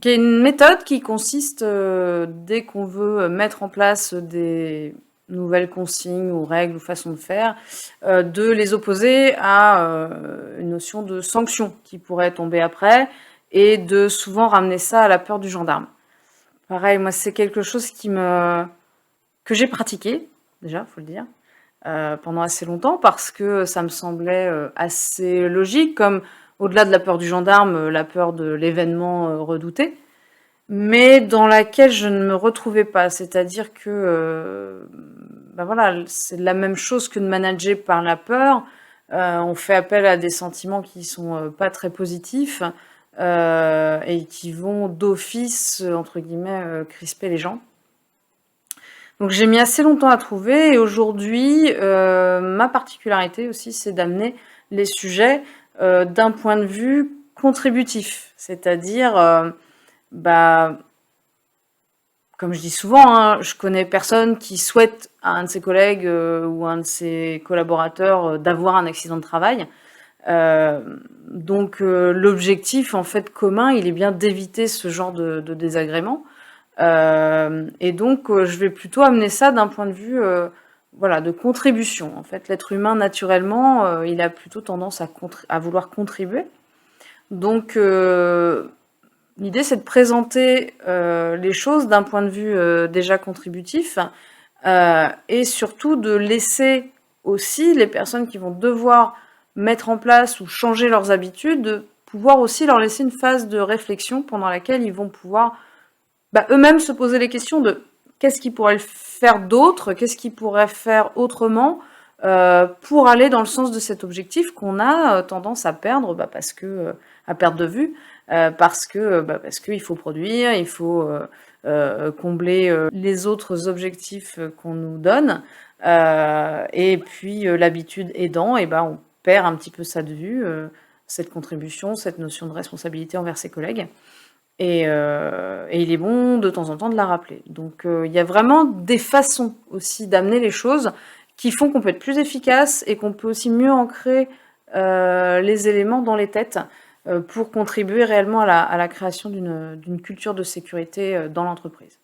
Il y a une méthode qui consiste, dès qu'on veut mettre en place des nouvelles consignes ou règles ou façons de faire, de les opposer à, une notion de sanction qui pourrait tomber après et de souvent ramener ça à la peur du gendarme. Pareil, moi, c'est quelque chose que j'ai pratiqué, déjà, faut le dire, pendant assez longtemps parce que ça me semblait, assez logique, comme au-delà de la peur du gendarme, la peur de l'événement, redouté, mais dans laquelle je ne me retrouvais pas. C'est-à-dire que, bah, voilà, c'est la même chose que de manager par la peur. On fait appel à des sentiments qui sont, pas très positifs, et qui vont d'office, entre guillemets, «crisper» les gens. Donc j'ai mis assez longtemps à trouver et aujourd'hui, ma particularité aussi, c'est d'amener les sujets, d'un point de vue contributif. C'est-à-dire, bah, comme je dis souvent, hein, je connais personne qui souhaite à un de ses collègues, ou un de ses collaborateurs, d'avoir un accident de travail. Donc l'objectif, en fait, commun, il est bien d'éviter ce genre de désagréments. Et donc je vais plutôt amener ça d'un point de vue, voilà, de contribution. En fait, l'être humain, naturellement, il a plutôt tendance à vouloir contribuer. Donc l'idée, c'est de présenter, les choses d'un point de vue, déjà contributif, et surtout de laisser aussi les personnes qui vont devoir mettre en place ou changer leurs habitudes, de pouvoir aussi leur laisser une phase de réflexion pendant laquelle ils vont pouvoir, bah, eux-mêmes se poser les questions de qu'est-ce qu'ils pourraient faire d'autre, qu'est-ce qu'ils pourraient faire autrement, pour aller dans le sens de cet objectif qu'on a tendance à perdre, bah, parce que, à perdre de vue, bah, parce qu'il faut produire, il faut combler les autres objectifs qu'on nous donne, et puis l'habitude aidant, et ben on perd un petit peu ça de vue, cette contribution, cette notion de responsabilité envers ses collègues. Et il est bon de temps en temps de la rappeler. Donc il y a vraiment des façons aussi d'amener les choses qui font qu'on peut être plus efficace et qu'on peut aussi mieux ancrer les éléments dans les têtes, pour contribuer réellement à la création d'une culture de sécurité dans l'entreprise.